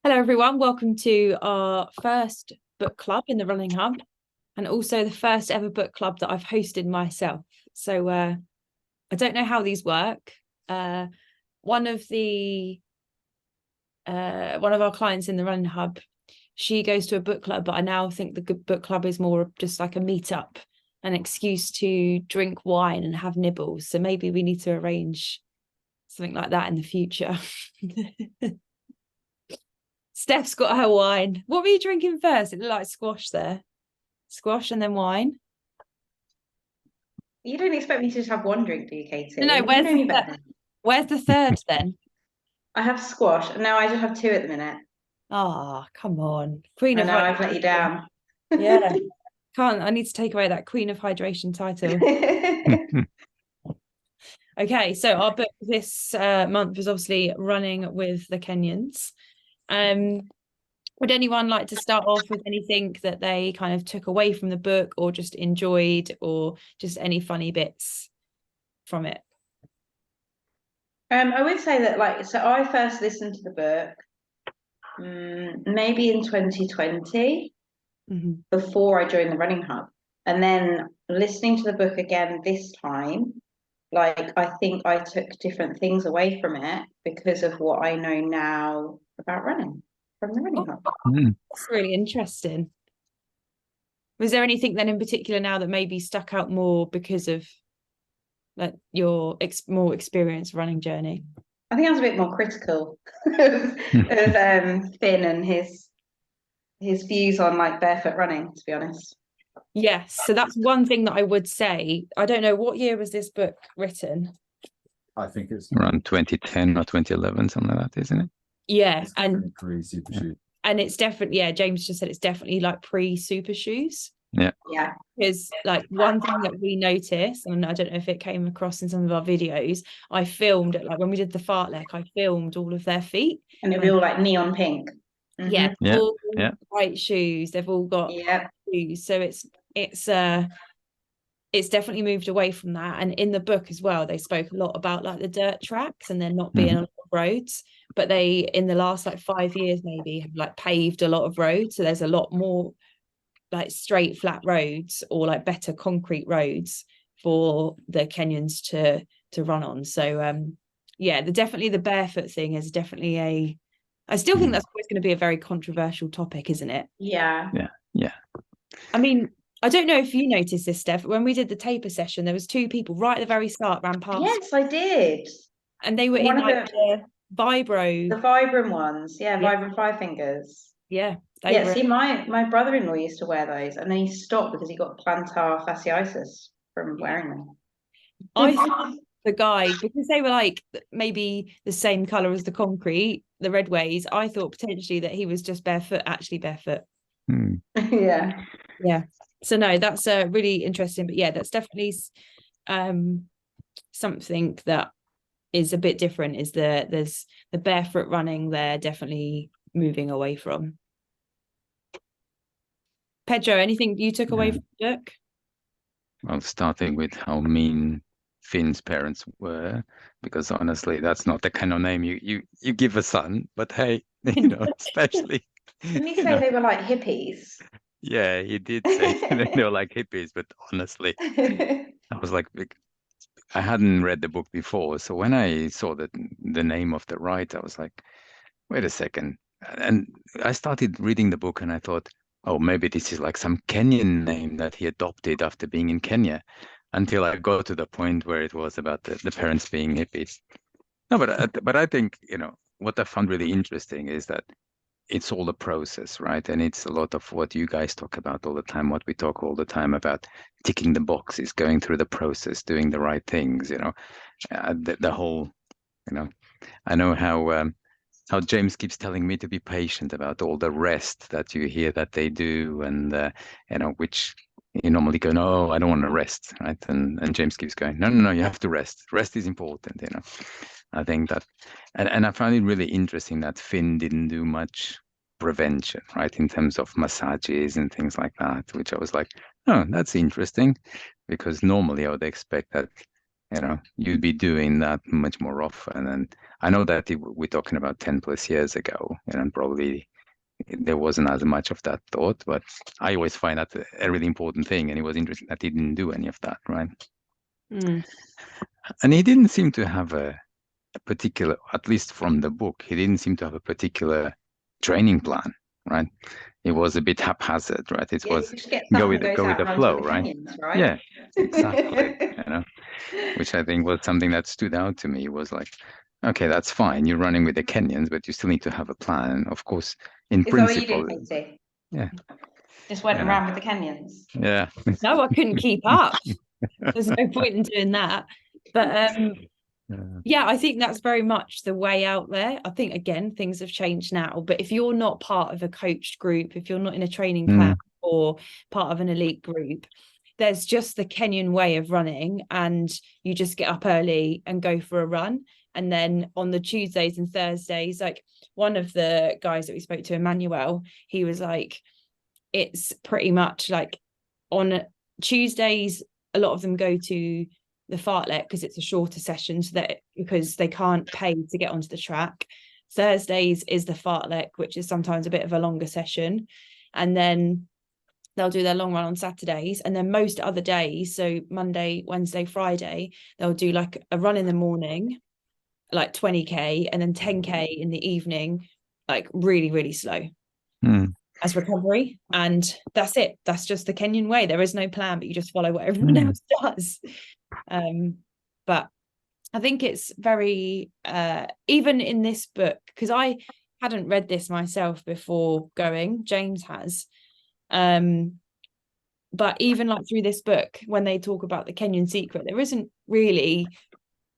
Hello, everyone. Welcome to our first book club in the Running Hub, and also the first ever book club that I've hosted myself. So I don't know how these work. One of our clients in the Running Hub, she goes to a book club, but I now think the book club is more just like a meetup, an excuse to drink wine and have nibbles. So maybe we need to arrange something like that in the future. Steph's got her wine. What were you drinking first? It looked like squash there. Squash and then wine. You don't expect me to just have one drink, do you, Katie? No, You know me better. where's the third then? I have squash, and now I just have two at the minute. Oh, come on. Queen I of know I've let you hydration. down. Yeah. Can't I need to take away that Queen of Hydration title. Okay, so our book this month is obviously Running with the Kenyans. Would anyone like to start off with anything that they kind of took away from the book or just enjoyed, or just any funny bits from it? I would say that, so I first listened to the book maybe in 2020 Mhm. before I joined the Running Hub. And then listening to the book again this time, I think I took different things away from it because of what I know now about running from the Running Oh, Hub. that's really interesting. Was there anything then in particular now that maybe stuck out more because of like your more experienced running journey? I think I was a bit more critical of Finn and his views on barefoot running, to be honest. Yes, so that's one thing that I would say. I don't know, what year was this book written? I think it's around 2010 or 2011, something like that, isn't it? Yeah, and super shoes. and it's definitely, yeah, James just said it's definitely like pre-super shoes. Yeah. Yeah. Because like one thing that we noticed, and I don't know if it came across in some of our videos, I filmed it, like when we did the fartlek, I filmed all of their feet. And it'd be all like neon pink. Yeah, Yeah. all Yeah. white shoes. They've all got Yeah. shoes. So it's definitely moved away from that. And in the book as well, they spoke a lot about like the dirt tracks and there not being a lot of roads. But they, in the last like 5 years maybe, have like paved a lot of roads. So there's a lot more like straight flat roads or like better concrete roads for the Kenyans to run on. So yeah, definitely the barefoot thing is definitely I still think that's always going to be a very controversial topic, isn't it? Yeah. Yeah. Yeah. I mean, I don't know if you noticed this, Steph. When we did the taper session, there was two people right at the very start ran past. Yes, I did. And they were One in of like the Vibro. the Vibram ones. Yeah, Yeah. Vibram Five Fingers. Yeah. Yeah, see, my brother-in-law used to wear those, and then he stopped because he got plantar fasciitis from wearing them. I thought the guy, because they were like maybe the same color as the concrete, the red ways, I thought potentially that he was just actually barefoot. Yeah. Yeah. So no, that's really interesting. But yeah, that's definitely something that is a bit different, is there's the barefoot running they're definitely moving away from. Pedro, anything you took away from the book? Well, starting with how mean Finn's parents were, because honestly, that's not the kind of name you give a son. But hey, especially. Didn't he say they were like hippies? Yeah, he did say they were like hippies, but honestly, I was like, I hadn't read the book before, so when I saw the name of the writer, I was like, wait a second. And I started reading the book and I thought, oh, maybe this is like some Kenyan name that he adopted after being in Kenya, until I got to the point where it was about the parents being hippies. No, but I think, what I found really interesting is that it's all the process, right? And it's a lot of what you guys talk about all the time, what we talk all the time about, ticking the boxes, going through the process, doing the right things, the whole, I know how James keeps telling me to be patient about all the rest that you hear that they do, and which you normally go, no, I don't want to rest, right? And James keeps going, no, you have to rest. Rest is important, I think that, and I found it really interesting that Finn didn't do much prevention, right, in terms of massages and things like that, which I was like, oh, that's interesting, because normally I would expect that, you'd be doing that much more often. And I know that we're talking about 10 plus years ago, and probably there wasn't as much of that thought, but I always find that a really important thing. And it was interesting that he didn't do any of that, right? Mm. And he didn't seem to have a particular, at least from the book, he didn't seem to have a particular training plan, right? It was a bit haphazard, right? It Yeah, was he just gets go up with and goes go with out the and runs flow, with the right? Kenyans, right? Yeah, exactly. Which I think was something that stood out to me. Was like, okay, that's fine. You're running with the Kenyans, but you still need to have a plan. Of course, in Is that what you principle, did, Katie? yeah. Just went You know. around with the Kenyans. Yeah. No, I couldn't keep up. There's no point in doing that. But yeah, I think that's very much the way out there. I think, again, things have changed now. But if you're not part of a coached group, if you're not in a training camp or part of an elite group, there's just the Kenyan way of running, and you just get up early and go for a run. And then on the Tuesdays and Thursdays, like one of the guys that we spoke to, Emmanuel, he was like, it's pretty much like on Tuesdays, a lot of them go to the fartlek because it's a shorter session, so that because they can't pay to get onto the track. Thursdays is the fartlek, which is sometimes a bit of a longer session, and then they'll do their long run on Saturdays. And then most other days, so Monday, Wednesday, Friday, they'll do like a run in the morning, like 20k, and then 10k in the evening, like really, really slow as recovery. And that's it. That's just the Kenyan way. There is no plan, but you just follow what everyone else does. But I think it's very even in this book, because I hadn't read this myself before going, James has, but even like through this book, when they talk about the Kenyan secret, there isn't really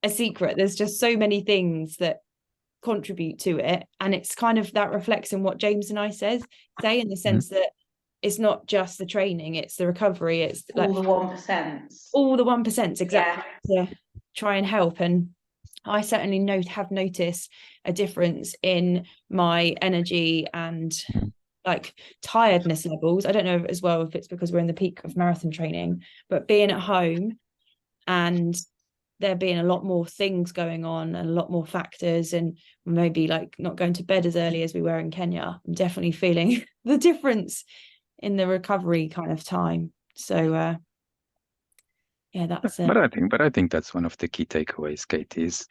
a secret. There's just so many things that contribute to it, and it's kind of that reflects in what James and I say in the sense that it's not just the training, it's the recovery, it's all like the 1%. All the 1%, exactly, to try and help. And I certainly have noticed a difference in my energy and like tiredness levels. I don't know as well if it's because we're in the peak of marathon training, but being at home and there being a lot more things going on and a lot more factors, and maybe like not going to bed as early as we were in Kenya, I'm definitely feeling the difference in the recovery kind of time. So yeah, that's it. But I think that's one of the key takeaways, Kate, is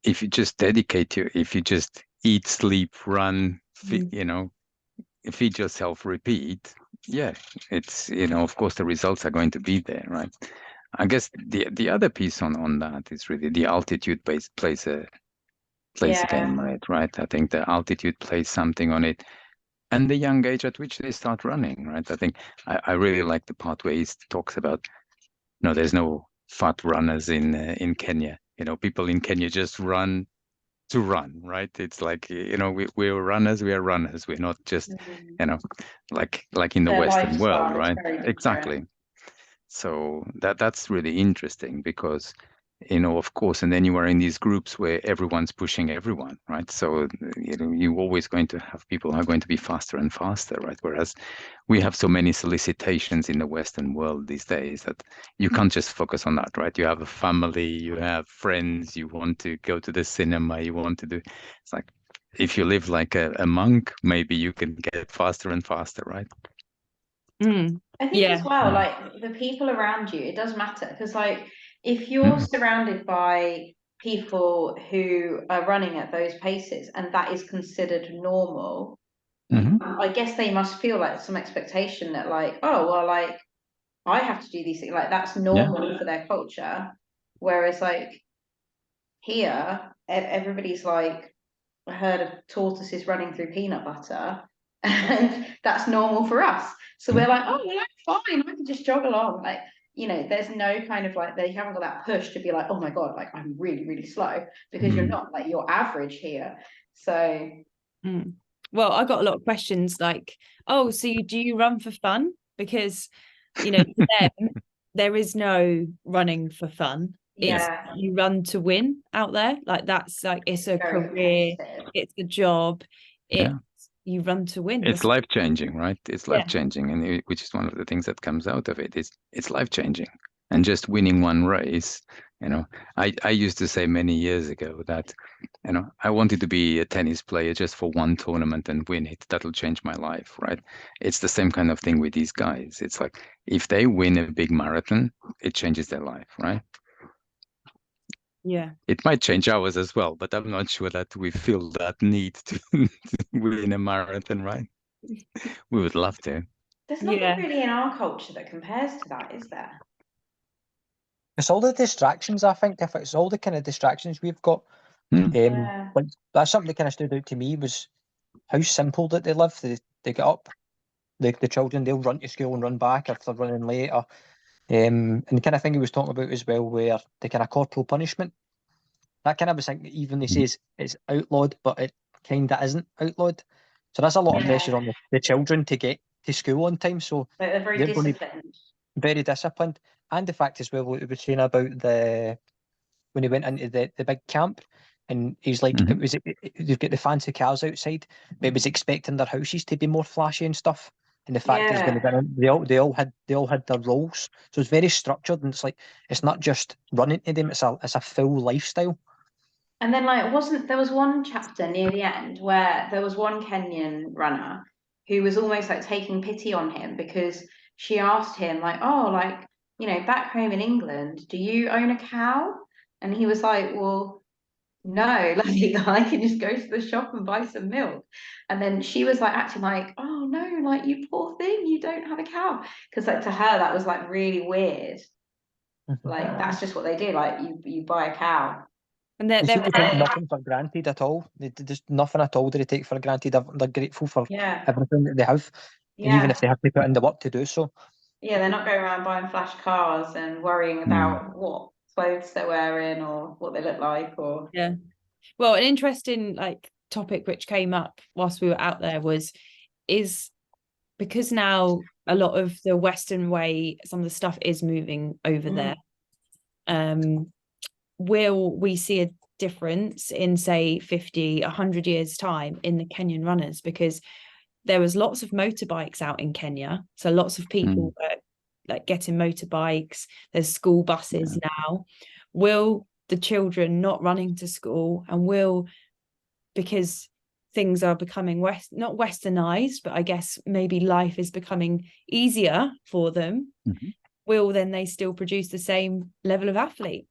if you just if you just eat, sleep, run, feed yourself, repeat, it's, of course the results are going to be there, right? I guess the other piece on that is really the altitude plays a game on it, right? I think the altitude plays something on it, and the young age at which they start running, right? I think I really like the part where he talks about, there's no fat runners in Kenya. People in Kenya just run to run, right? It's like, we're runners, we are runners. We're not just, like in the Their Western world, lifestyle is right? very different. Exactly. So that's really interesting because, of course, and then you are in these groups where everyone's pushing everyone, right? So, you're always going to have people who are going to be faster and faster, right? Whereas we have so many solicitations in the Western world these days that you can't just focus on that, right? You have a family, you have friends, you want to go to the cinema, you want to do, it's like, if you live like a monk, maybe you can get faster and faster, right? I think as well, like the people around you, it does matter, because like if you're surrounded by people who are running at those paces and that is considered normal, I guess they must feel like some expectation that like, oh well, like I have to do these things, like that's normal for their culture. Whereas like here, everybody's like, I heard of tortoises running through peanut butter, and that's normal for us. So we're like, oh, well, I'm fine. I can just jog along. Like, there's no kind of like, they haven't got that push to be like, oh my God, like I'm really, really slow, because you're not, like, you're average here. So. Well, I got a lot of questions like, oh, so do you run for fun? Because, for them, there is no running for fun. You run to win out there. Like that's like, it's a career, it's a job, you run to win. It's life-changing, right? It's life-changing, and which is one of the things that comes out of it. It's life-changing, and just winning one race, You know, I used to say many years ago that, you know, I wanted to be a tennis player just for one tournament and win it. That'll change my life, right? It's the same kind of thing with these guys. It's like if they win a big marathon, it changes their life, right? Yeah. It might change ours as well, but I'm not sure that we feel that need to, to win a marathon, right? We would love to. There's nothing Yeah. really in our culture that compares to that, is there? It's all the distractions, I think. If it's all the kind of distractions we've got, Yeah. like that's something that kind of stood out to me was how simple that they live. They get up, the children, they'll run to school and run back if they're running late. Or, and the kind of thing he was talking about as well, where the kind of corporal punishment, that kind of was like, even they says it's outlawed, but it kind of isn't outlawed. So that's a lot of Yeah. pressure on the children to get to school on time. So But they're very they're going to be disciplined. very disciplined. And the fact as well, what he was saying about when he went into the big camp, and he's like, you've got the fancy cars outside, but he was expecting their houses to be more flashy and stuff. And the fact is, when they all had their roles, so it's very structured, and it's like it's not just running to them; it's a full lifestyle. And then like there was one chapter near the end where there was one Kenyan runner who was almost like taking pity on him because she asked him like, oh, like, you know, back home in England, do you own a cow? And he was like, well, no, like I can just go to the shop and buy some milk. And then she was like acting like, oh no, like you poor thing, you don't have a cow. Because like to her that was like really weird. Like that's just what they do, like you buy a cow. And They seem to take nothing for granted at all. They just nothing at all do they take for granted. They're grateful for everything that they have, and even if they have to put in the work to do so. Yeah, they're not going around buying flash cars and worrying about what clothes they're wearing or what they look like or Well, an interesting like topic which came up whilst we were out there is because now a lot of the Western way, some of the stuff is moving over there. Will we see a difference in say 50, 100 years time in the Kenyan runners? Because there was lots of motorbikes out in Kenya, so lots of people were like getting motorbikes. There's school buses now. Will the children not running to school, and will, because things are becoming not westernized, but I guess maybe life is becoming easier for them, will then they still produce the same level of athlete?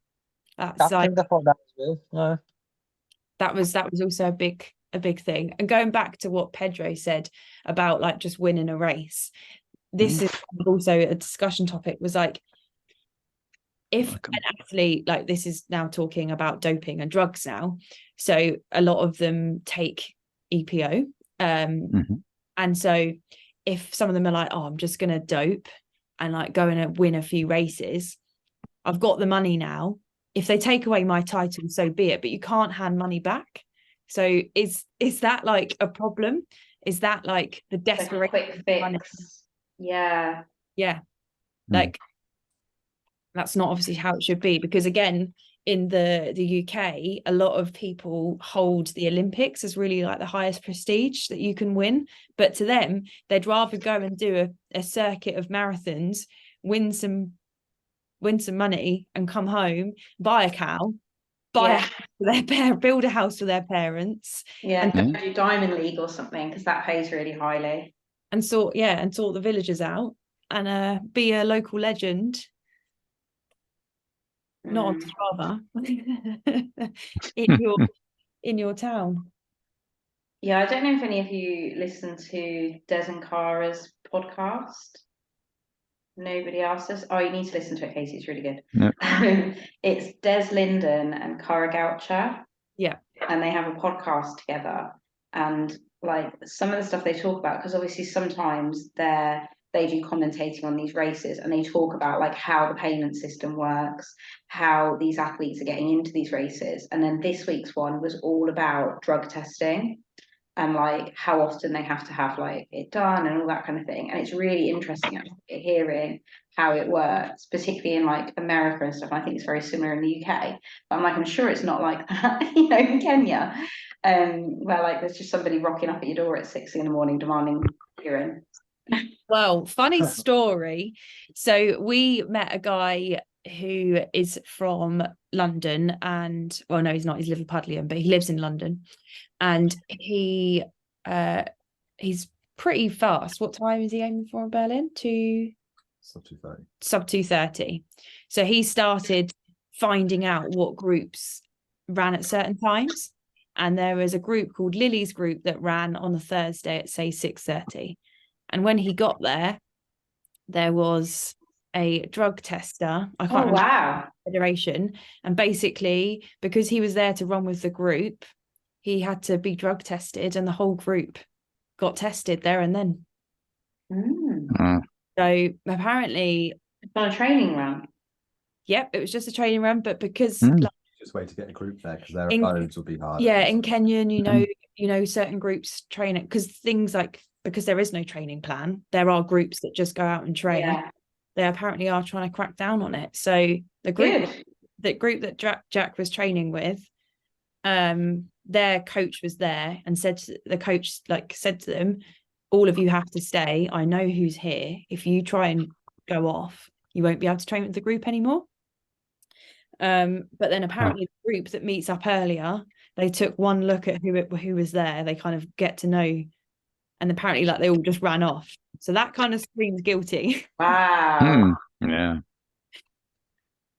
That's I kind of thought that as well. No. That was also a big thing. And going back to what Pedro said about like just winning a race, this is also a discussion topic, was like, if an athlete, like this is now talking about doping and drugs now, so a lot of them take EPO, and so if some of them are like, oh, I'm just gonna dope and like go and win a few races, I've got the money now. If they take away my title, so be it, but you can't hand money back. So is that like a problem? Is that like the desperation? Like quick fix. Yeah. Like that's not obviously how it should be, because again, in the UK, a lot of people hold the Olympics as really like the highest prestige that you can win. But to them, they'd rather go and do a circuit of marathons, win some money and come home, buy a cow, buy a house for build a house for their parents, and do Diamond League or something, because that pays really highly, and sort the villagers out and be a local legend, not on Strava, in your town. I don't know if any of you listen to Des and Cara's podcast. Nobody asked us. Oh, you need to listen to it, Casey. It's really good. It's Des Linden and Cara Goucher. Yeah. And they have a podcast together. And like some of the stuff they talk about, because obviously sometimes they do commentating on these races, and they talk about like how the payment system works, how these athletes are getting into these races. And then this week's one was all about drug testing and like how often they have to have like it done and all that kind of thing. And it's really interesting actually hearing how it works, particularly in like America and stuff. I think it's very similar in the UK, but I'm sure it's not like that, in Kenya, where like there's just somebody rocking up at your door at 6 a.m. demanding urine. Well, funny story. So we met a guy who is from London, and well, no, he's not. He's Liverpudlian, but he lives in London, and he's pretty fast. What time is he aiming for in Berlin? Sub 2:30. Sub 2:30. So he started finding out what groups ran at certain times, and there was a group called Lily's group that ran on a Thursday at say 6:30, and when he got there was a drug tester. I can't remember wow. the federation, and basically because he was there to run with the group, he had to be drug tested, and the whole group got tested there and then. So apparently It's on a training run. Yep, it was just a training run, but because Just way to get a group there, because their In- loads will be hard. yeah, in Kenyan, certain groups train it because things like, because there is no training plan, there are groups that just go out and train. Yeah. They apparently are trying to crack down on it. So the group that Jack was training with, their coach was there and said to them, all of you have to stay. I know who's here. If you try and go off, you won't be able to train with the group anymore. But then apparently the group that meets up earlier, they took one look at who was there. They kind of get to know, and apparently like they all just ran off. So that kind of screams guilty. Wow. Yeah.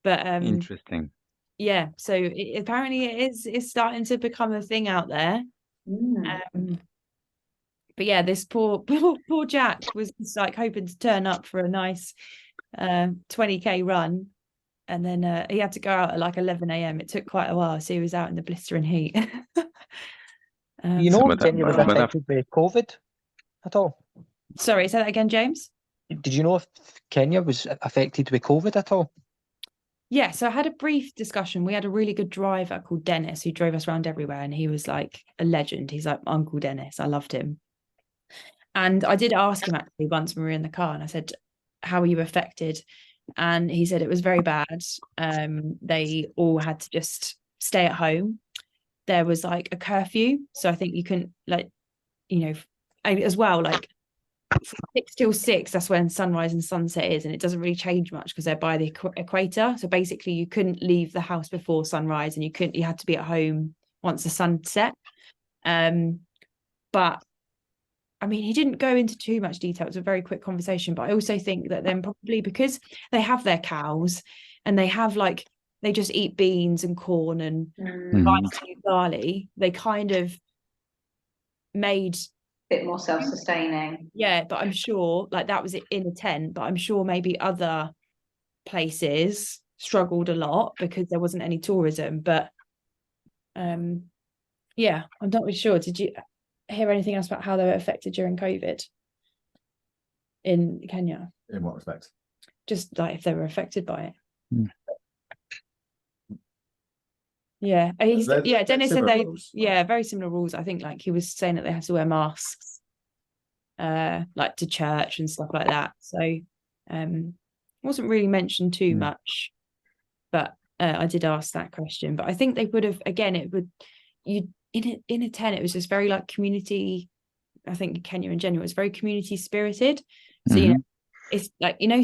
But Interesting. yeah, so apparently it's starting to become a thing out there. But yeah, this poor Jack was just like hoping to turn up for a nice 20k run, and then he had to go out at like 11 a.m. It took quite a while, so he was out in the blistering heat. You know, if Kenya was affected by COVID at all? Sorry, say that again, James. Did you know if Kenya was affected with COVID at all? Yeah, so I had a brief discussion. We had a really good driver called Dennis who drove us around everywhere, and he was like a legend. He's like Uncle Dennis. I loved him. And I did ask him actually once when we were in the car, and I said, how were you affected? And he said it was very bad. They all had to just stay at home. There was like a curfew, so I think you couldn't, like, as well, like 6 till 6, that's when sunrise and sunset is, and it doesn't really change much because they're by the equator. So basically you couldn't leave the house before sunrise, and you had to be at home once the sun set. But I mean, he didn't go into too much detail. It was a very quick conversation, but I also think that then probably because they have their cows and they have they just eat beans and corn and barley, they kind of made a bit more self-sustaining. Yeah, but I'm sure that was in a tent, but I'm sure maybe other places struggled a lot because there wasn't any tourism. But yeah, I'm not really sure. Did you hear anything else about how they were affected during COVID in Kenya? In what respect? Just like if they were affected by it. Yeah, Dennis said rules, very similar rules. I think he was saying that they had to wear masks to church and stuff like that. So wasn't really mentioned too much, but I did ask that question. But I think they would have, again, in a tent, it was just very community. I think Kenya in general is very community spirited. So it's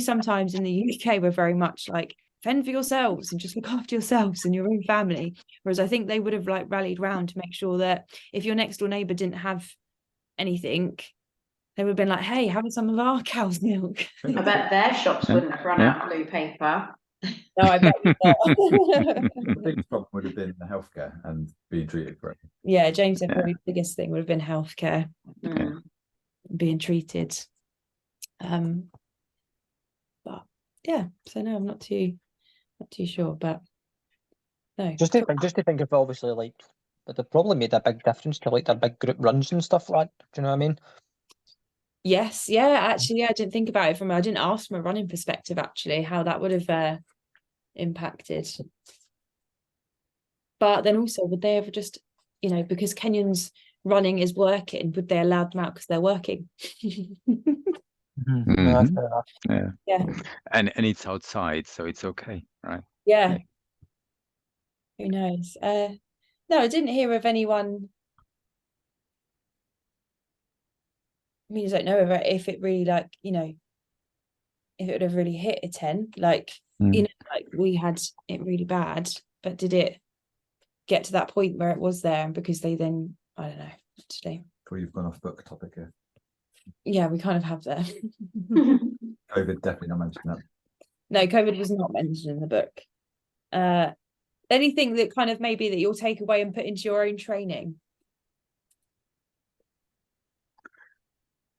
sometimes in the UK we're very much fend for yourselves and just look after yourselves and your own family, whereas I think they would have rallied round to make sure that if your next door neighbour didn't have anything, they would have been hey, have some of our cow's milk. I bet their shops wouldn't have run out of blue paper. No, I bet not. The biggest problem would have been the healthcare and being treated correctly. Yeah, James said probably the biggest thing would have been healthcare, being treated. But yeah, so no, I'm not too sure, but no. Just to think of obviously but they probably made a big difference to their big group runs and stuff like that. Do you know what I mean? Yes, yeah, actually, I didn't think about it I didn't ask from a running perspective actually how that would have impacted. But then also, would they ever just, because Kenyans running is working, would they allow them out because they're working? Yeah. And it's outside, so it's okay, right? Yeah. Who knows? No, I didn't hear of anyone. I mean, I don't know if it really if it would have really hit a 10. you know, like we had it really bad, but did it get to that point where it was there? And because they then, I don't know, today. Well, you've gone off book topic here. Yeah, we kind of have there. COVID definitely not mentioned that. No, COVID was not mentioned in the book. Anything that kind of maybe that you'll take away and put into your own training?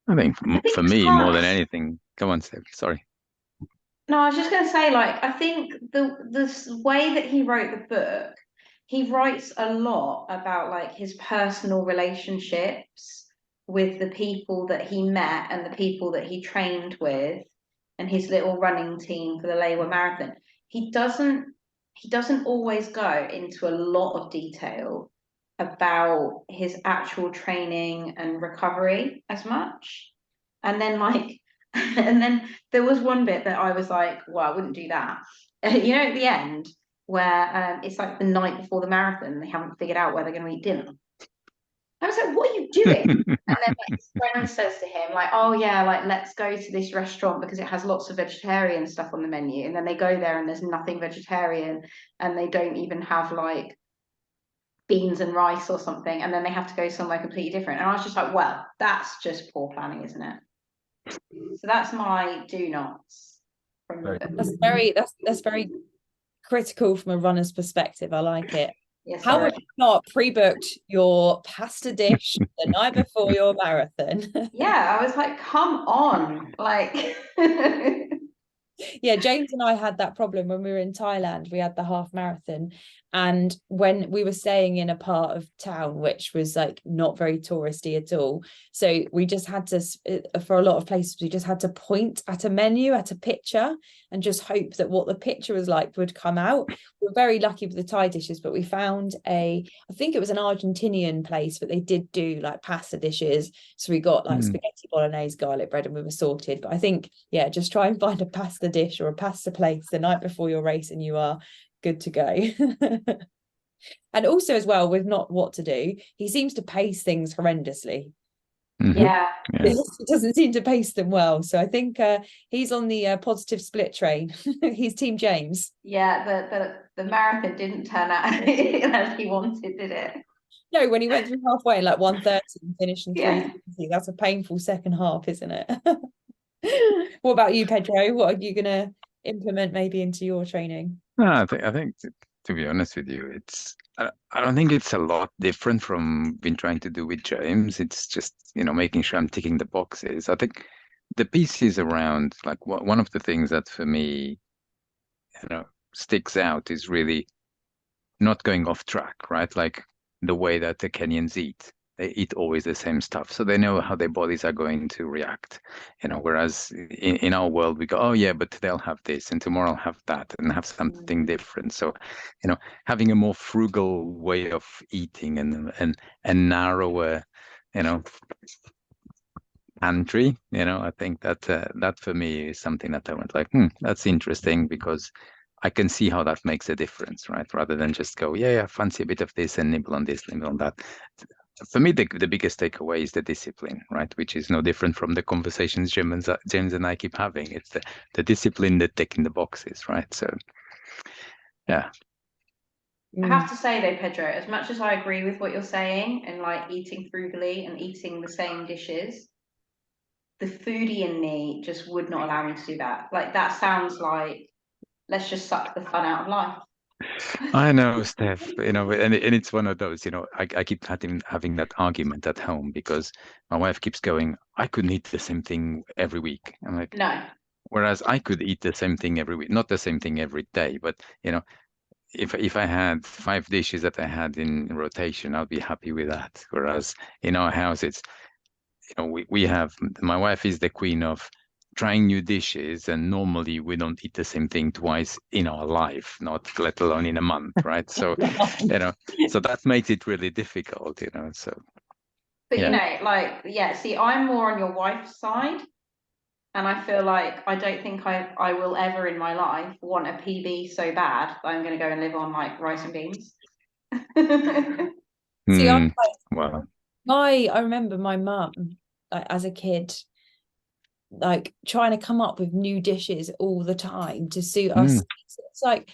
I think for me, more than anything, come on, Steph, sorry. No, I was just going to say, like, I think the way that he wrote the book, he writes a lot about like his personal relationships with the people that he met and the people that he trained with, and his little running team for the Lewa Marathon. He doesn't always go into a lot of detail about his actual training and recovery as much. And then like and then there was one bit that I was like, well, I wouldn't do that. You know, at the end where it's like the night before the marathon, they haven't figured out where they're going to eat dinner. I was like, what are you doing? And then like, his friend says to him, like, oh yeah, like let's go to this restaurant because it has lots of vegetarian stuff on the menu. And then they go there and there's nothing vegetarian, and they don't even have like beans and rice or something. And then they have to go somewhere completely different. And I was just like, well, that's just poor planning, isn't it? So that's my do nots from the book. That's very critical from a runner's perspective. I like it. Yes, How would you not pre-booked your pasta dish the night before your marathon? Yeah, I was like, come on, like. Yeah, James and I had that problem when we were in Thailand. We had the half marathon, and when we were staying in a part of town which was like not very touristy at all, so we just had to, for a lot of places, we just had to point at a menu, at a picture, and just hope that what the picture was like would come out. We were very lucky with the Thai dishes, but we found I think it was an Argentinian place, but they did do like pasta dishes, so we got like spaghetti bolognese, garlic bread, and we were sorted. But I think, yeah, just try and find a pasta dish or a pasta place the night before your race and you are good to go. And also as well, with not what to do, he seems to pace things horrendously. Yeah. He doesn't seem to pace them well, so I think he's on the positive split train. He's Team James. Yeah, the marathon didn't turn out as he wanted, did it? No, when he went through halfway in like 1:30 and finished in 3:30, that's a painful second half, isn't it? What about you, Pedro? What are you gonna implement maybe into your training? No, I think to be honest with you, I don't think it's a lot different from been trying to do with James. It's just, making sure I'm ticking the boxes. I think the piece is around like one of the things that for me, sticks out is really not going off track, right? Like the way that the Kenyans eat. They eat always the same stuff, so they know how their bodies are going to react. Whereas in our world, we go, oh yeah, but they'll have this, and tomorrow I'll have that, and have something different. So, having a more frugal way of eating and narrower, pantry. I think that for me is something that I went like, that's interesting because I can see how that makes a difference, right? Rather than just go, yeah, fancy a bit of this and nibble on this, nibble on that. For me, the biggest takeaway is the discipline, right? Which is no different from the conversations James and I keep having. It's the discipline, the ticking the boxes, right? So, yeah. I have to say though, Pedro, as much as I agree with what you're saying and like eating frugally and eating the same dishes, the foodie in me just would not allow me to do that. Like that sounds like, let's just suck the fun out of life. I know, Steph, and it's one of those, I keep having that argument at home because my wife keeps going, I couldn't eat the same thing every week. I'm like, no. Whereas I could eat the same thing every week, not the same thing every day, but if I had 5 dishes that I had in rotation, I'll be happy with that. Whereas in our house, it's, we have, my wife is the queen of trying new dishes, and normally we don't eat the same thing twice in our life, not let alone in a month, right? So, so that makes it really difficult, so. But see, I'm more on your wife's side, and I feel like I don't think I will ever in my life want a PB so bad that I'm going to go and live on like rice and beans. See, wow. I remember my mum, like as a kid, like trying to come up with new dishes all the time to suit us. It's like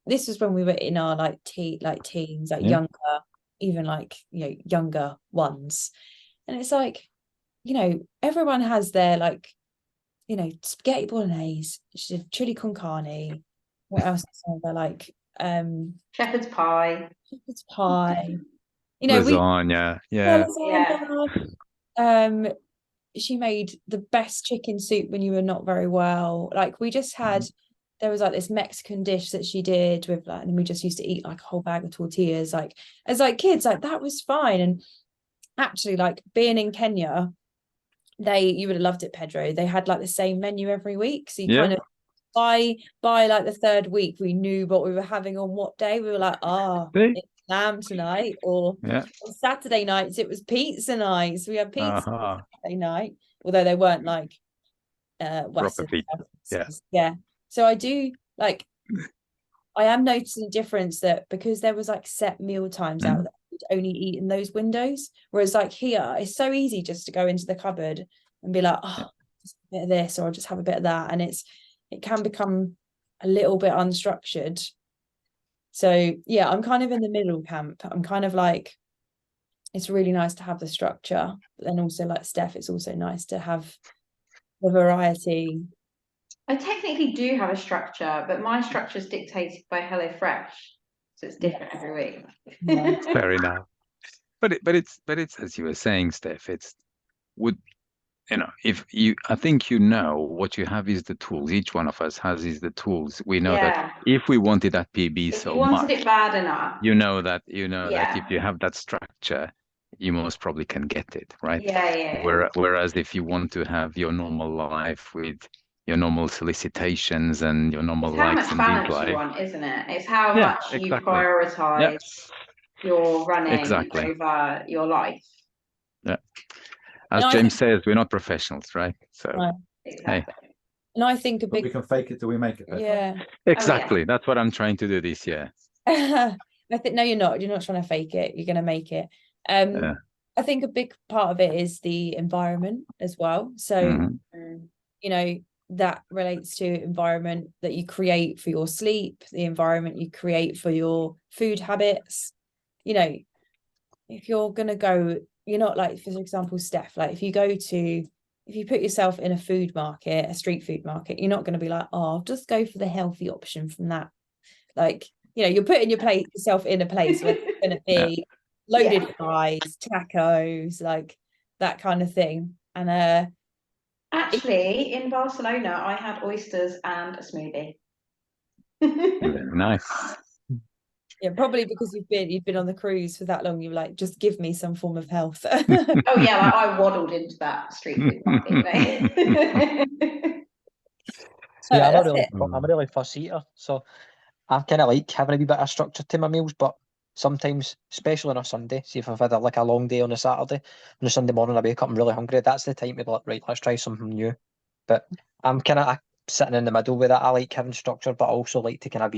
this was when we were in our like teens, like younger, even like, you know, younger ones. And it's like, you know, everyone has their like, you know, spaghetti bolognese, chili con carne. What else? They're like shepherd's pie. shepherd's pie. You know, lasagna. lasagna. She made the best chicken soup when you were not very well. Like we just had, there was like this Mexican dish that she did with like, and we just used to eat like a whole bag of tortillas. Like as like kids, like that was fine. And actually, like being in Kenya, you would have loved it, Pedro. They had like the same menu every week, so you kind of by like the third week, we knew what we were having on what day. We were like, it's lamb tonight, or on Saturday nights it was pizza nights. We had pizza on Saturday night, although they weren't like Western pizza. So I do like, I am noticing a difference that because there was like set meal times out there, we'd only eat in those windows, whereas like here it's so easy just to go into the cupboard and be like, just a bit of this, or I'll just have a bit of that, and it can become a little bit unstructured. So yeah, I'm kind of in the middle camp. I'm kind of like, it's really nice to have the structure, but then also like Steph, it's also nice to have the variety. I technically do have a structure, but my structure is dictated by HelloFresh, so it's different every week. Fair enough. But it's as you were saying, Steph. I think you know what you have is the tools. Each one of us has the tools. We know that if we wanted that PB if you wanted it bad enough, you know that if you have that structure, you most probably can get it, right? Whereas if you want to have your normal life with your normal solicitations and your normal likes and dislikes, how much balance you want, isn't it? It's how much you prioritize your running over your life. Yeah. As James says, we're not professionals, right? So, exactly. Hey. And I think we can fake it till we make it. Yeah. Exactly. That's what I'm trying to do this year. I think no, you're not. You're not trying to fake it. You're going to make it. I think a big part of it is the environment as well. So, you know, that relates to environment that you create for your sleep, the environment you create for your food habits. You know, if you're going to go, you're not like, for example, Steph, like if you put yourself in a food market, a street food market, you're not going to be like, I'll just go for the healthy option from that. Like, you know, you're putting yourself in a place where it's going to be loaded fries, tacos, like that kind of thing. And actually, in Barcelona, I had oysters and a smoothie. Very nice. Yeah, probably because you've been on the cruise for that long. You're like, just give me some form of health. Oh yeah, like I waddled into that street food market. I'm a really fussy eater, so I kind of like having a wee bit of structure to my meals. But sometimes, especially on a Sunday, see if I've had a long day on a Saturday, on a Sunday morning I wake up I'm really hungry. That's the time to be like, right, let's try something new. But I'm kind of sitting in the middle with that. I like having structure, but I also like to kind of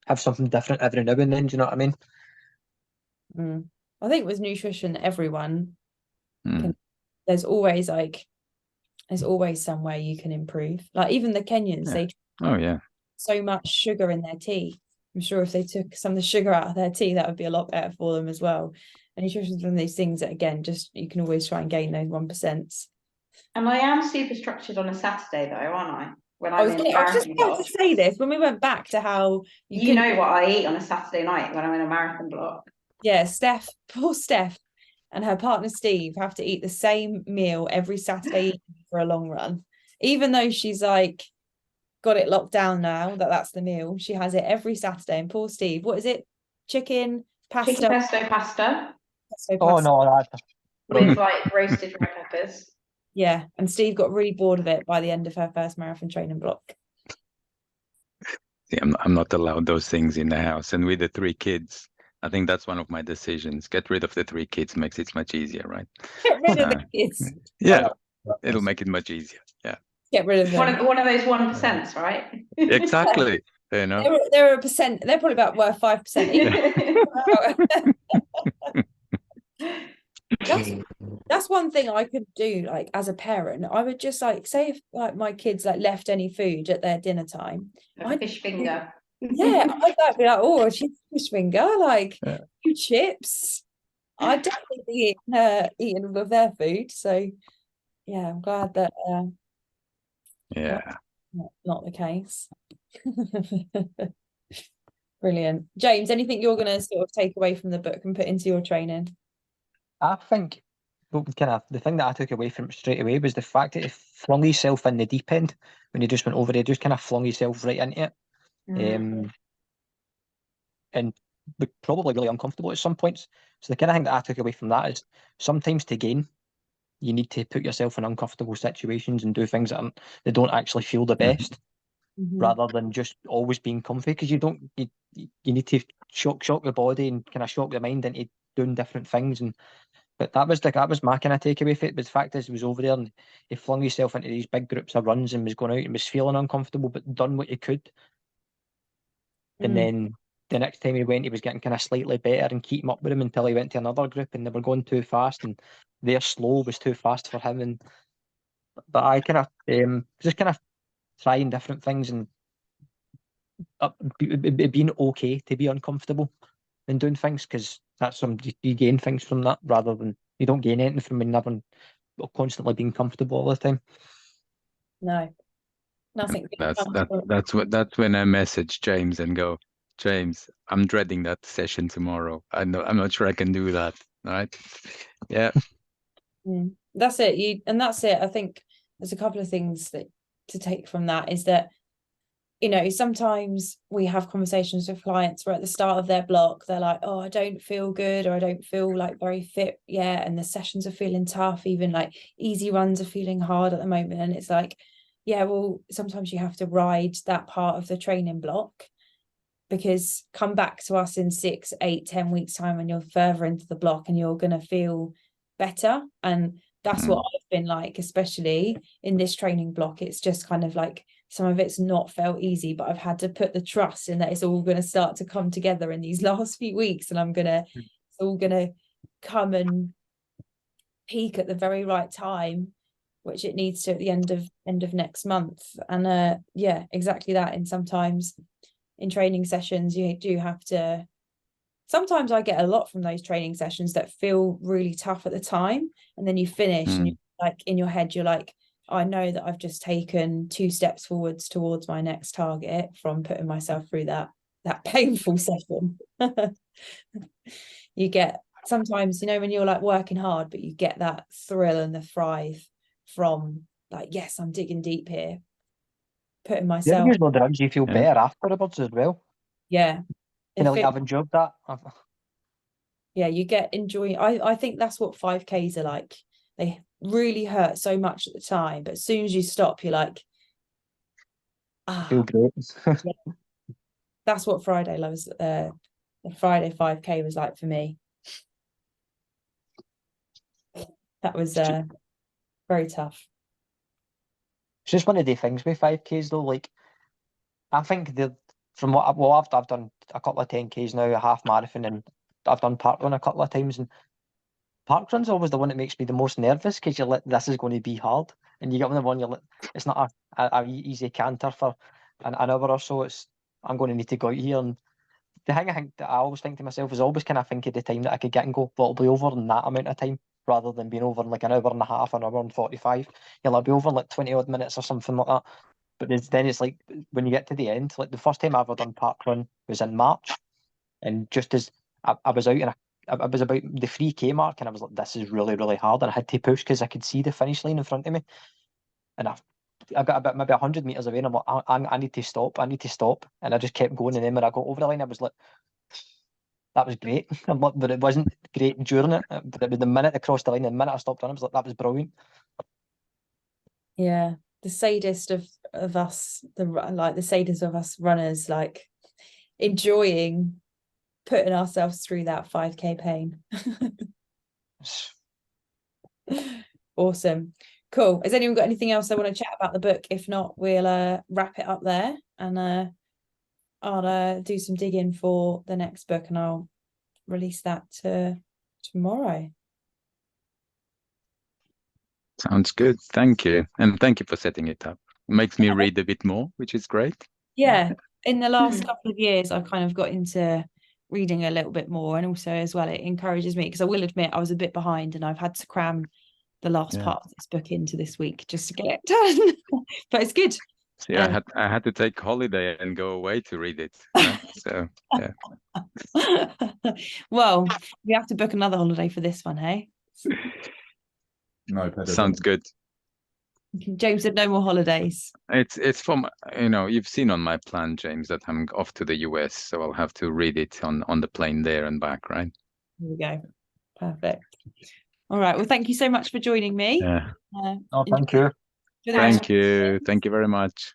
have something different every now and then. Do you know what I mean? I think with nutrition, everyone there's always somewhere you can improve. Like even the Kenyans, they so much sugar in their tea. I'm sure if they took some of the sugar out of their tea, that would be a lot better for them as well. And nutrition is one of these things that, again, just you can always try and gain those 1%. And I am super structured on a Saturday though, aren't I? When I was just about to say this when we went back to how you know what I eat on a Saturday night when I'm in a marathon block. Yeah, poor Steph and her partner Steve have to eat the same meal every Saturday for a long run, even though she's like got it locked down now that's the meal. She has it every Saturday. And poor Steve, what is it? Chicken pesto pasta. Oh no, with like roasted red peppers. Yeah, and Steve got really bored of it by the end of her first marathon training block. Yeah, I'm not allowed those things in the house. And with the 3 kids, I think that's one of my decisions. Get rid of the 3 kids, makes it much easier, right? Get rid of the kids. Yeah, it'll make it much easier. Yeah. Get rid of them. One of those 1%, right? Exactly. You know, they're a percent. They're probably about worth 5%. That's that's one thing I could do, like as a parent. I would just like say if like my kids like left any food at their dinner time, Like a fish finger. yeah, I'd like be like, oh, she's fish finger, like Yeah. chips. I'd definitely be eating all of their food. So yeah, I'm glad that Yeah. not the case. Brilliant. James, anything you're gonna sort of take away from the book and put into your training? I think kind of the thing that I took away from it straight away was the fact that he flung himself in the deep end when he just went over. He just kind of flung himself right into it, and probably really uncomfortable at some points. So the kind of thing that I took away from that is sometimes to gain, you need to put yourself in uncomfortable situations and do things that don't actually feel the best, rather than just always being comfy. Because you need to shock the body and kind of shock the mind into doing different things. But that was my kind of takeaway from it. But the fact is, he was over there and he flung himself into these big groups of runs and was going out and was feeling uncomfortable, but done what he could. And then the next time he went, he was getting kind of slightly better and keeping up with him until he went to another group and they were going too fast and their slow was too fast for him. But I kind of just kind of trying different things and being okay to be uncomfortable and doing things, because that's you gain things from that, rather than you don't gain anything from never constantly being comfortable all the time. No, nothing. That's when I message James and go, James, I'm dreading that session tomorrow. I'm not sure I can do that. All right. Yeah. That's it. That's it. I think there's a couple of things that to take from that is that, you know, sometimes we have conversations with clients where at the start of their block, they're like, oh, I don't feel good, or I don't feel like very fit yet. And the sessions are feeling tough, even like easy runs are feeling hard at the moment. And it's like, yeah, well, sometimes you have to ride that part of the training block, because come back to us in 6, 8, 10 weeks time when you're further into the block and you're going to feel better. And that's what I've been like, especially in this training block. It's just kind of like some of it's not felt easy, but I've had to put the trust in that it's all going to start to come together in these last few weeks, and it's all going to come and peak at the very right time, which it needs to at the end of next month. And yeah, exactly that. And sometimes in training sessions you do have to, sometimes I get a lot from those training sessions that feel really tough at the time, and then you finish and you're like, in your head you're like, I know that I've just taken 2 steps forwards towards my next target from putting myself through that painful session. You get sometimes, you know, when you're like working hard, but you get that thrill and the thrive from like, yes, I'm digging deep here, putting myself. You feel better afterwards as well. Yeah. I've enjoyed that. Yeah, you get enjoying. I think that's what 5Ks are like. They really hurt so much at the time, but as soon as you stop, you're like, feel great. Yeah. That's what the Friday 5K was like for me. That was very tough. It's just one of the things with 5Ks though. Like, I think from what I've done a couple of 10Ks now, a half marathon, and I've done parkrun a couple of times, and parkrun's always the one that makes me the most nervous, because you're like, this is going to be hard, and you get on the one, you're like, it's not a easy canter for an hour or so. I'm going to need to go out here. And the thing I think that I always think to myself is always kind of think of the time that I could get and go, but it'll be over in that amount of time, rather than being over in like an hour and a half, an hour and 45. You'll be over in like 20 odd minutes or something like that. But then it's like, when you get to the end, like the first time I ever done parkrun was in March, and just as I was out, and I was about the 3K mark, and I was like, this is really, really hard, and I had to push because I could see the finish line in front of me, and I got about maybe 100 meters away, and I'm like, I need to stop, and I just kept going, and then when I got over the line, I was like, that was great. But it wasn't great during it. But the minute I crossed the line, the minute I stopped running, I was like, that was brilliant. Yeah, the sadist of us, the sadist of us runners, like enjoying putting ourselves through that 5K pain. Awesome. Cool. Has anyone got anything else they want to chat about the book? If not, we'll wrap it up there, and I'll do some digging for the next book, and I'll release that tomorrow. Sounds good. Thank you. And thank you for setting it up. It makes me read a bit more, which is great. Yeah, in the last Hmm. couple of years, I've kind of got into reading a little bit more, and also as well, it encourages me because I will admit I was a bit behind, and I've had to cram the last Yeah. part of this book into this week just to get it done. But it's good. See, I had to take holiday and go away to read it. Right? So yeah. Well, we have to book another holiday for this one, hey? No, Pedro, Sounds good. James said no more holidays. It's from, you've seen on my plan, James, that I'm off to the US, so I'll have to read it on the plane there and back, right? Here we go. Perfect. All right. Well, thank you so much for joining me. Yeah. Oh, thank you. enjoy the rest Thank you. Thank you very much.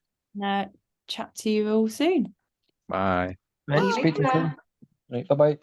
chat to you all soon. Bye. Right, Bye. speak to you soon. Right, bye-bye.